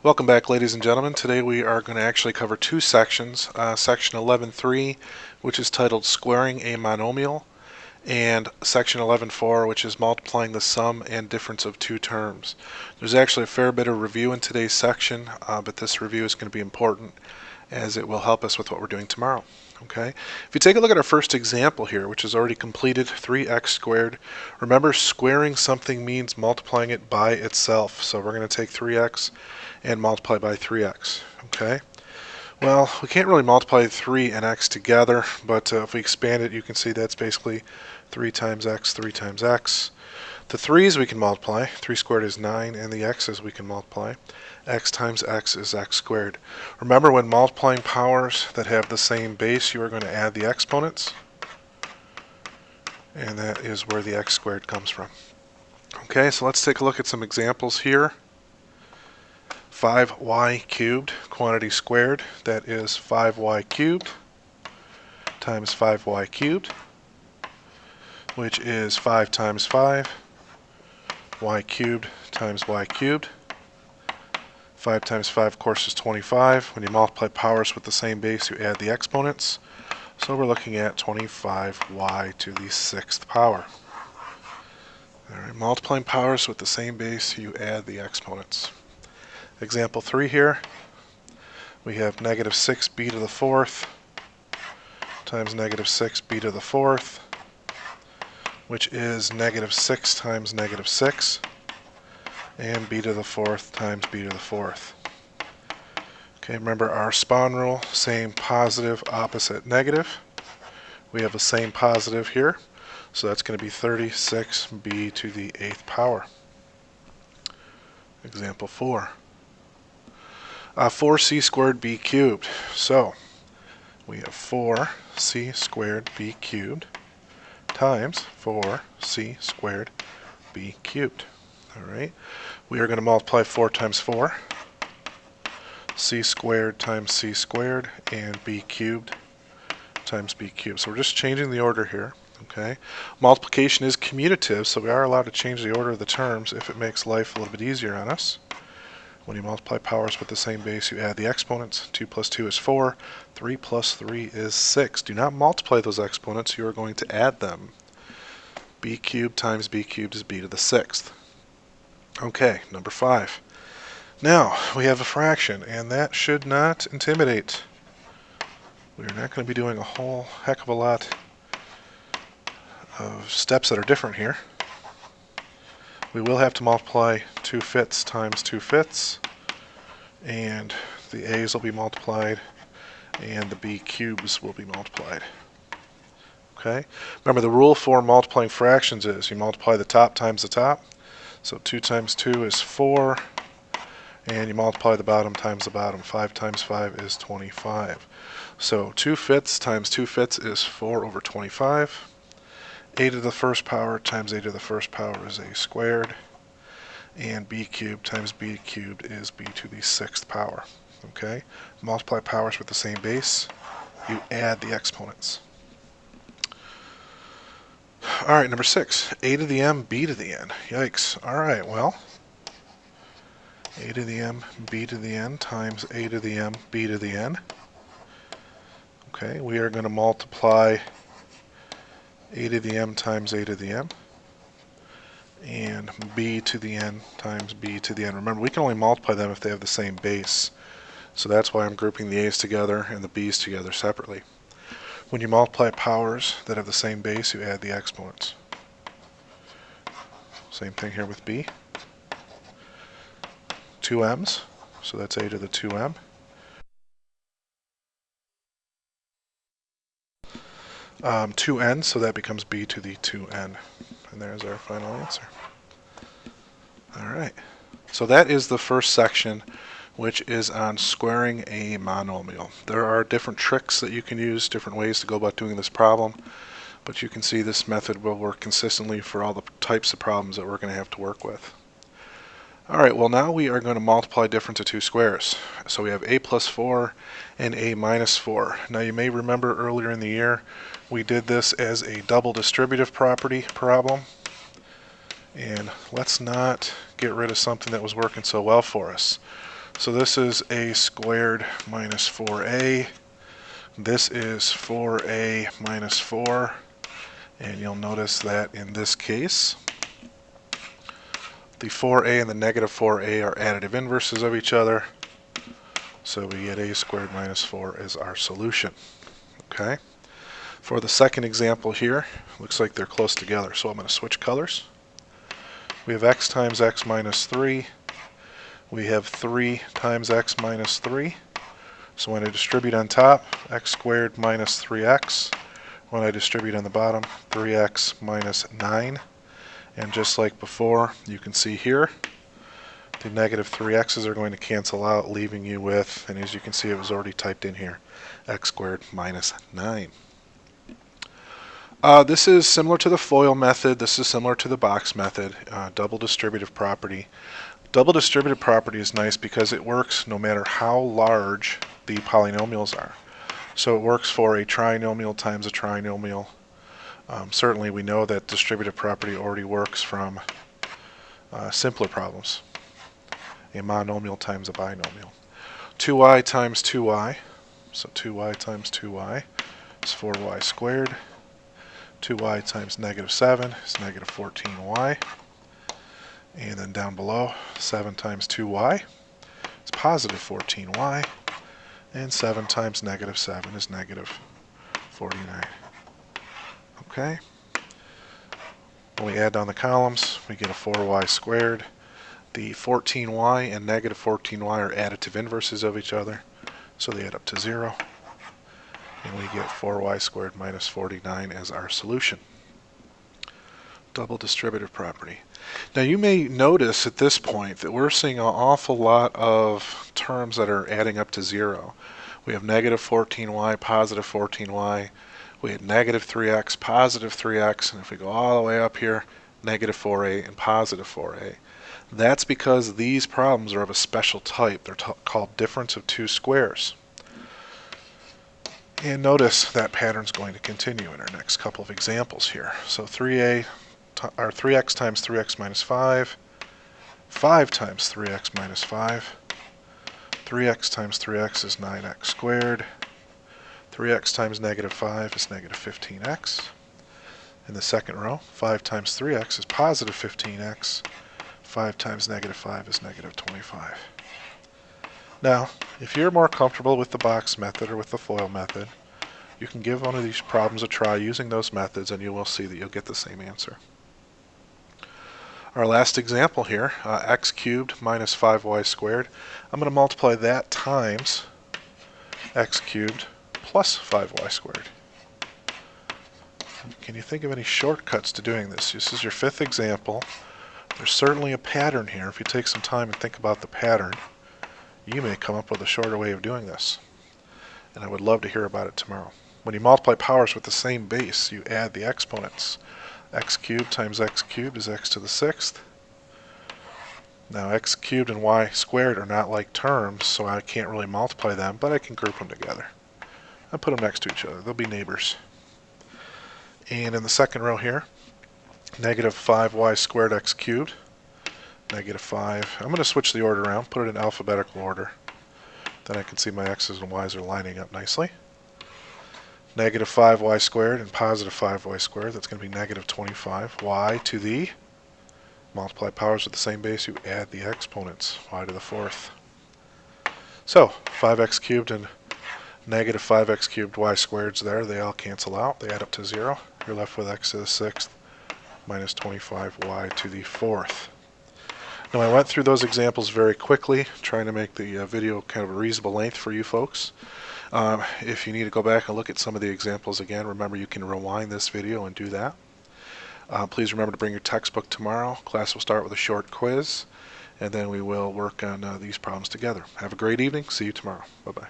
Welcome back, ladies and gentlemen. Today we are going to actually cover two sections. Section 11.3, which is titled Squaring a Monomial, and Section 11.4, which is multiplying the sum and difference of two terms. There's actually a fair bit of review in today's section, but this review is going to be important as it will help us with what we're doing tomorrow. Okay. If you take a look at our first example here, which is already completed, 3x squared. Remember, squaring something means multiplying it by itself. So we're going to take 3x and multiply by 3x. Okay. Well, we can't really multiply 3 and x together, but if we expand it, you can see that's basically 3 times x, 3 times x. The 3's we can multiply. 3 squared is 9, and the x's we can multiply. X times x is x squared. Remember, when multiplying powers that have the same base, you are going to add the exponents, and that is where the x squared comes from. Okay, so let's take a look at some examples here. 5y cubed, quantity squared, that is 5y cubed times 5y cubed, which is 5 times 5, y cubed times y cubed. 5 times 5, of course, is 25. When you multiply powers with the same base, you add the exponents. So we're looking at 25y to the 6th power. All right, multiplying powers with the same base, you add the exponents. Example 3 here, we have negative 6b to the 4th times negative 6b to the 4th, which is negative 6 times negative 6, and b to the 4th times b to the 4th. Okay, remember our spawn rule, same positive, opposite negative. We have the same positive here, so that's going to be 36b to the 8th power. Example 4. 4c squared b cubed. So we have 4c squared b cubed times 4c squared b cubed. All right. We are going to multiply 4 times 4. C squared times c squared, and b cubed times b cubed. So we're just changing the order here. Okay. Multiplication is commutative, so we are allowed to change the order of the terms if it makes life a little bit easier on us. When you multiply powers with the same base, you add the exponents. 2 plus 2 is 4. 3 plus 3 is 6. Do not multiply those exponents. You are going to add them. B cubed times b cubed is b to the 6th. Okay, number 5. Now, we have a fraction, and that should not intimidate. We're not going to be doing a whole heck of a lot of steps that are different here. We will have to multiply 2 fifths times 2 fifths, and the a's will be multiplied, and the b cubes will be multiplied. Okay. Remember, the rule for multiplying fractions is you multiply the top times the top. So 2 times 2 is 4, and you multiply the bottom times the bottom. 5 times 5 is 25. So 2 fifths times 2 fifths is 4 over 25. A to the first power times a to the first power is a squared, and b cubed times b cubed is b to the 6th power. Okay? Multiply powers with the same base, you add the exponents. Alright, number 6, a to the m, b to the n. Yikes. Alright, well, a to the m, b to the n times a to the m, b to the n. Okay, we are going to multiply a to the m times a to the m, and b to the n times b to the n. Remember, we can only multiply them if they have the same base. So that's why I'm grouping the a's together and the b's together separately. When you multiply powers that have the same base, you add the exponents. Same thing here with b. 2 m's, so that's a to the 2m. Two n, so that becomes b to the 2n. And there's our final answer. Alright, so that is the first section, which is on squaring a monomial. There are different tricks that you can use, different ways to go about doing this problem, but you can see this method will work consistently for all the types of problems that we're going to have to work with. Alright, well, now we are going to multiply difference of two squares. So we have a plus 4 and a minus 4. Now you may remember earlier in the year we did this as a double distributive property problem. And let's not get rid of something that was working so well for us. So this is a squared minus 4a. This is 4a minus 4. And you'll notice that in this case, the 4a and the negative 4a are additive inverses of each other. So we get a squared minus 4 as our solution. Okay. For the second example here, looks like they're close together. So I'm going to switch colors. We have x times x minus 3. We have 3 times x minus 3. So when I distribute on top, x squared minus 3x. When I distribute on the bottom, 3x minus 9. And just like before, you can see here, the negative 3x's are going to cancel out, leaving you with, and as you can see it was already typed in here, x squared minus 9. This is similar to the FOIL method. This is similar to the box method, double distributive property. Double distributive property is nice because it works no matter how large the polynomials are. So it works for a trinomial times a trinomial. Certainly we know that distributive property already works from simpler problems. A monomial times a binomial. 2y times 2y, so 2y times 2y is 4y squared. 2y times negative 7 is negative 14y. And then down below, 7 times 2y is positive 14y. And 7 times negative 7 is negative 49. Okay. When we add down the columns, we get a 4y squared. The 14y and negative 14y are additive inverses of each other, so they add up to 0. And we get 4y squared minus 49 as our solution. Double distributive property. Now you may notice at this point that we're seeing an awful lot of terms that are adding up to 0. We have negative 14y, positive 14y. We have negative 3x, positive 3x, and if we go all the way up here, negative 4a and positive 4a. That's because these problems are of a special type. They're called difference of two squares. And notice that pattern's going to continue in our next couple of examples here. So 3x times 3x minus 5, 5 times 3x minus 5, 3x times 3x is 9x squared, 3x times negative 5 is negative 15x. In the second row, 5 times 3x is positive 15x, 5 times negative 5 is negative 25. Now, if you're more comfortable with the box method or with the FOIL method, you can give one of these problems a try using those methods and you will see that you'll get the same answer. Our last example here, x cubed minus 5y squared. I'm going to multiply that times x cubed plus 5y squared. Can you think of any shortcuts to doing this? This is your fifth example. There's certainly a pattern here. If you take some time and think about the pattern, you may come up with a shorter way of doing this. And I would love to hear about it tomorrow. When you multiply powers with the same base, you add the exponents. X cubed times x cubed is x to the 6th. Now x cubed and y squared are not like terms, so I can't really multiply them, but I can group them together. I put them next to each other. They'll be neighbors. And in the second row here, negative 5y squared x cubed, negative 5. I'm going to switch the order around, put it in alphabetical order. Then I can see my x's and y's are lining up nicely. Negative 5y squared and positive 5y squared, that's going to be negative 25. Y to the, multiply powers with the same base, you add the exponents, y to the 4th. So, 5x cubed and negative 5x cubed y squareds there, they all cancel out, they add up to 0. You're left with x to the 6th minus 25y to the 4th. Now I went through those examples very quickly, trying to make the video kind of a reasonable length for you folks. If you need to go back and look at some of the examples again, remember you can rewind this video and do that. Please remember to bring your textbook tomorrow. Class will start with a short quiz, and then we will work on these problems together. Have a great evening. See you tomorrow. Bye-bye.